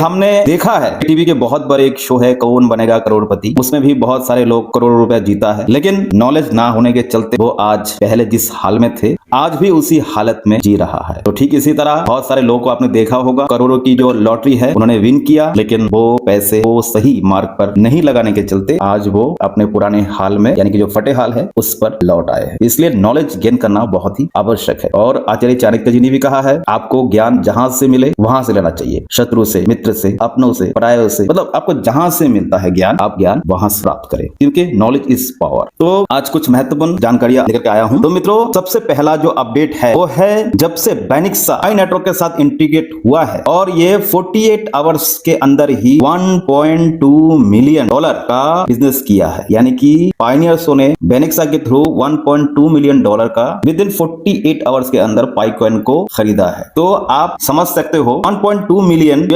हमने देखा है टीवी के बहुत बड़े एक शो है कौन बनेगा करोड़पति, उसमें भी बहुत सारे लोग करोड़ों रुपए जीता है, लेकिन नॉलेज ना होने के चलते वो आज पहले जिस हाल में थे आज भी उसी हालत में जी रहा है। तो ठीक इसी तरह बहुत सारे लोगों को आपने देखा होगा करोड़ों की जो लॉटरी है उन्होंने विन किया, लेकिन वो पैसे वो सही मार्ग पर नहीं लगाने के चलते आज वो अपने पुराने हाल में यानी कि जो फटे हाल है उस पर लौट आए हैं। इसलिए नॉलेज गेन करना बहुत ही आवश्यक है। और आचार्य चाणक्य जी ने भी कहा है आपको ज्ञान जहां से मिले वहां से लेना चाहिए, शत्रु से, मित्र से, अपनों से, परायों से, मतलब आपको जहां से मिलता है ज्ञान आप ज्ञान वहां से प्राप्त करें, क्योंकि नॉलेज इज पावर। तो आज कुछ महत्वपूर्ण जानकारियां लेकर के आया हूं। तो मित्रों सबसे पहला जो अपडेट है वो है जब से बैनिक्सा पाई नेटवर्क के साथ इंटीग्रेट हुआ है और ये 48 आवर्स के अंदर ही $1.2 मिलियन का बिजनेस किया है, यानी कि पाइनियर्सों ने बैनिक्सा के थ्रू $1.2 मिलियन का विद इन 48 आवर्स के अंदर पाई कॉइन को खरीदा है। तो आप समझ सकते हो $1.2 मिलियन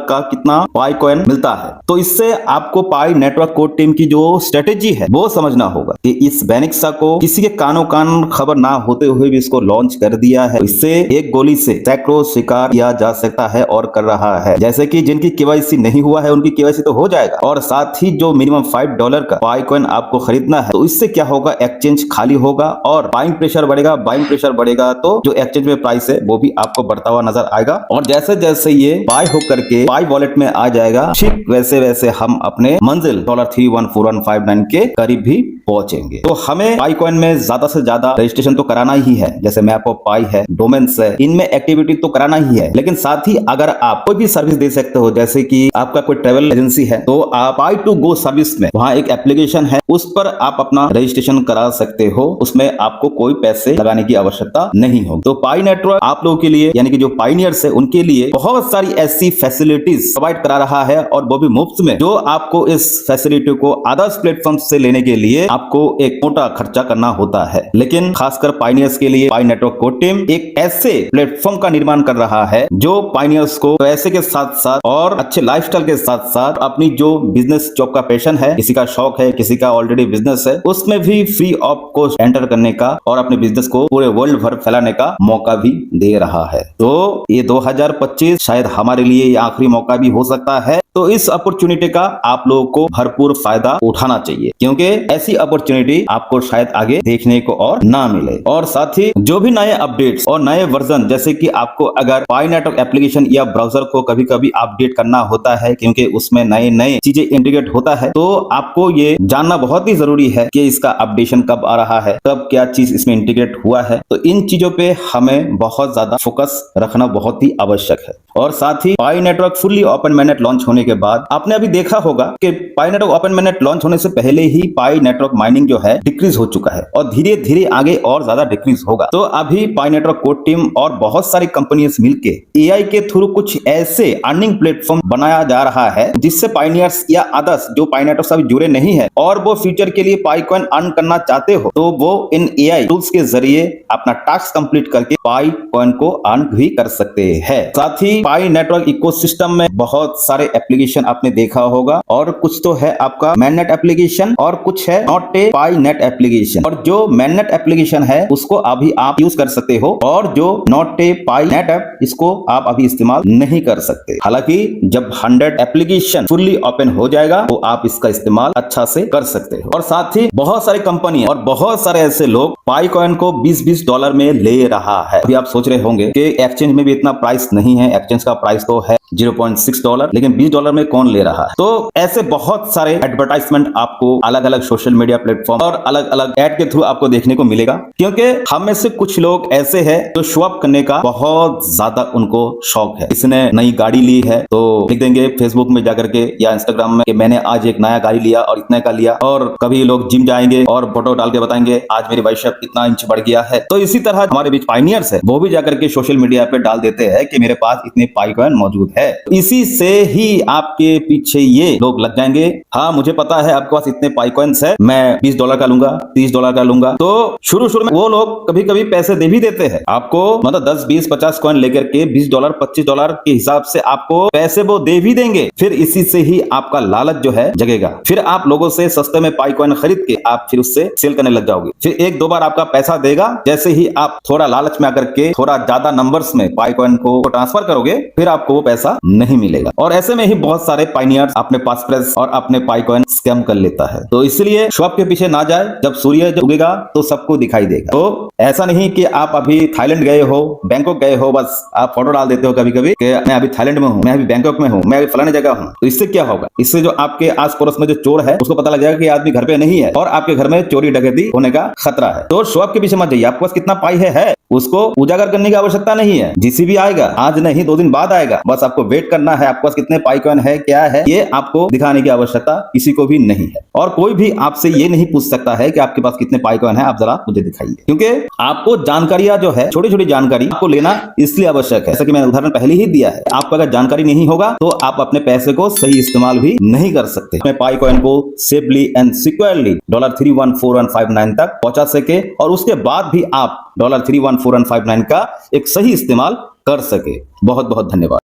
का कितना पाई कॉइन मिलता है। तो इससे आपको पाई नेटवर्क कोड टीम की जो स्ट्रेटेजी है वो समझना होगा कि इस बैनिक्सा को किसी के कानों कान खबर ना होते हुए भी इसको लॉन्च कर दिया है। इससे एक गोली से सैकड़ों शिकार किया जा सकता है और कर रहा है। जैसे कि जिनकी केवाईसी नहीं हुआ है उनकी केवाईसी तो हो जाएगा, और साथ ही जो मिनिमम $5 का पाई कॉइन आपको खरीदना है तो इससे क्या होगा, एक्सचेंज खाली होगा और बाइंग प्रेशर बढ़ेगा। बाइंग प्रेशर बढ़ेगा तो जो एक्सचेंज में प्राइस है वो भी आपको बढ़ता हुआ नजर आएगा, और जैसे जैसे ये बाय होकर के पाई वॉलेट में आ जाएगा ठीक वैसे वैसे हम अपने मंजिल $314,159 के करीब भी पहुंचेंगे। तो हमें पाई कॉइन में ज्यादा से ज्यादा रजिस्ट्रेशन तो कराना ही है, जैसे मैप ऑफ पाई है, डोमेन्स है, इनमें एक्टिविटी तो कराना ही है। लेकिन साथ ही अगर आप कोई भी सर्विस दे सकते हो, जैसे कि आपका कोई ट्रेवल एजेंसी है तो आप पाई टू गो सर्विस में वहां एक एप्लीकेशन है उस पर आप अपना रजिस्ट्रेशन करा सकते हो, उसमें आपको कोई पैसे लगाने की आवश्यकता नहीं होगी। तो पाई नेटवर्क आप लोगों के लिए यानी कि जो पाइनियर्स है उनके लिए बहुत सारी ऐसी फैसिलिटीज प्रोवाइड करा रहा है, और वो भी मुफ्त में। जो आपको इस फैसिलिटी को अदर्स प्लेटफॉर्म से लेने के लिए आपको एक मोटा खर्चा करना होता है, लेकिन खासकर पाइनियर्स के लिए पाई नेटवर्क कोड टीम एक ऐसे प्लेटफॉर्म का निर्माण कर रहा है जो पाइनियर्स को पैसे के साथ साथ और अच्छे लाइफस्टाइल के साथ साथ अपनी जो बिजनेस जॉब का पैशन है, किसी का शौक है, किसी का ऑलरेडी बिजनेस है, उसमें भी फ्री ऑफ कॉस्ट एंटर करने का और अपने बिजनेस को पूरे वर्ल्ड भर फैलाने का मौका भी दे रहा है। तो ये 2025 शायद हमारे लिए ये आखिरी मौका भी हो सकता है। तो इस अपॉर्चुनिटी का आप लोगों को भरपूर फायदा उठाना चाहिए, क्योंकि ऐसी अपॉर्चुनिटी आपको शायद आगे देखने को और ना मिले। और साथ ही जो भी नए अपडेट्स और नए वर्जन, जैसे कि आपको अगर पाई नेटवर्क एप्लीकेशन या ब्राउजर को कभी कभी अपडेट करना होता है क्योंकि उसमें नए नए चीजें इंटीग्रेट होता है, तो आपको ये जानना बहुत ही जरूरी है कि इसका अपडेशन कब आ रहा है, कब क्या चीज इसमें इंटीग्रेट हुआ है। तो इन चीजों पे हमें बहुत ज्यादा फोकस रखना बहुत ही आवश्यक है। और साथ ही Pi Network fully open mainnet launch होने के बाद आपने अभी देखा होगा कि Pi Network open mainnet launch होने से पहले ही पाई नेटवर्क माइनिंग जो है डिक्रीज हो चुका है और धीरे धीरे आगे और ज्यादा डिक्रीज होगा। तो अभी पाई नेटवर्क कोड टीम और बहुत सारी कंपनियां मिलके एआई के थ्रू कुछ ऐसे अर्निंग प्लेटफॉर्म बनाया जा रहा है जिससे पाइनियर्स या अदर्स जो पाई नेटवर्क से जुड़े नहीं है और वो फ्यूचर के लिए पाई कॉइन अर्न करना चाहते हो, तो वो इन एआई टूल्स के जरिए अपना टास्क कंप्लीट करके पाई कॉइन को अर्न भी कर सकते हैं। साथ ही पाई नेटवर्क इकोसिस्टम में बहुत सारे एप्लीकेशन आपने देखा होगा, और कुछ तो है आपका मैननेट एप्लीकेशन और कुछ है not a pi net application. और जो मैननेट एप्लीकेशन है उसको अभी आप यूज कर सकते हो, और जो not a pi net app इसको आप अभी इस्तेमाल नहीं कर सकते। हालांकि जब 100 एप्लीकेशन फुल्ली ओपन हो जाएगा तो आप इसका इस्तेमाल अच्छा से कर सकते हो। और साथ ही बहुत सारी कंपनी और बहुत सारे ऐसे लोग पाई कॉइन को $20 में ले रहा है। अभी आप सोच रहे होंगे कि एक्सचेंज में भी इतना प्राइस नहीं है, एक्सचेंज का प्राइस तो है $0.6, लेकिन $20 में कौन ले रहा है। तो ऐसे बहुत सारे एडवर्टाइजमेंट आपको अलग अलग सोशल मीडिया प्लेटफॉर्म और अलग अलग एड के थ्रू आपको देखने को मिलेगा, क्योंकि हम में से कुछ लोग ऐसे हैं जो शो अप करने का बहुत ज्यादा उनको शौक है। किसी ने नई गाड़ी ली है तो लिख देंगे फेसबुक में जाकर के या इंस्टाग्राम में कि मैंने आज एक नया गाड़ी लिया और इतने का लिया। और कभी लोग जिम जाएंगे और फोटो डाल के बताएंगे आज मेरी बाइसेप इतना इंच बढ़ गया है। तो इसी तरह हमारे बीच पाइनियर्स है वो भी जाकर के सोशल मीडिया पे डाल देते हैं कि मेरे पास इतने पाई कॉइन मौजूद है। इसी से ही आपके पीछे ये लोग लग जाएंगे, हाँ मुझे पता है आपके पास इतने पाई कॉइन्स है, मैं $20 का लूंगा, $30 का लूंगा। तो शुरू शुरू में वो लोग कभी कभी पैसे दे भी देते हैं आपको, मतलब 10, 20, 50 कॉइन लेकर के $20, $25 के हिसाब से आपको पैसे वो दे भी देंगे। फिर इसी से ही आपका लालच जो है जगेगा, फिर आप लोगों से सस्ते में पाई कॉइन खरीद के आप फिर उससे सेल करने लग जाओगे। फिर एक दो बार आपका पैसा देगा, जैसे ही आप थोड़ा लालच में आकर के थोड़ा ज्यादा नंबर्स में पाई कॉइन को ट्रांसफर करोगे फिर आपको वो पैसे ऐसा नहीं मिलेगा। और ऐसे में ही बहुत सारे पाइनियर्स अपने पासप्रेस और अपने पाइकॉइन स्कैम कर लेता है। तो इसलिए शॉप के पीछे ना जाए, जब सूर्य उगेगा तो सबको दिखाई देगा। तो ऐसा नहीं कि आप अभी थाईलैंड गए हो, बैंकॉक गए हो, बस आप फोटो डाल देते हो कभी कभी कि मैं अभी थाईलैंड में हूँ, मैं अभी बैंकॉक में हूँ, मैं अभी फलाने जगह हूँ। तो इससे क्या होगा? इससे जो आपके आस पड़ोस में जो चोर है उसको पता लग जाएगा कि आदमी घर पे नहीं है और आपके घर में चोरी डकैती होने का खतरा है। तो शॉप के पीछे मत जाइए। आपके पास कितना पाई है उसको उजागर करने की आवश्यकता नहीं है। जीसी भी आएगा, आज नहीं 2 दिन बाद आएगा, बस आपको वेट करना है। आपके पास कितने पाइकॉइन है, क्या है, ये आपको दिखाने की आवश्यकता किसी को भी नहीं है। और कोई भी आपसे ये नहीं पूछ सकता है कि आपके पास कितने पाइकॉइन है, आप जरा मुझे दिखाइए। क्योंकि आपको जानकारियां जो है, छोटी छोटी जानकारी आपको लेना इसलिए आवश्यक है। जैसा कि मैंने उदाहरण पहले ही दिया है, आपको अगर जानकारी नहीं होगा तो आप अपने पैसे को सही इस्तेमाल भी नहीं कर सकते। अपने पाइकॉइन को सेफली एंड सिक्योरली $314159 तक पहुंचा सके और उसके बाद भी आप $314159 का एक सही इस्तेमाल कर सके। बहुत बहुत धन्यवाद।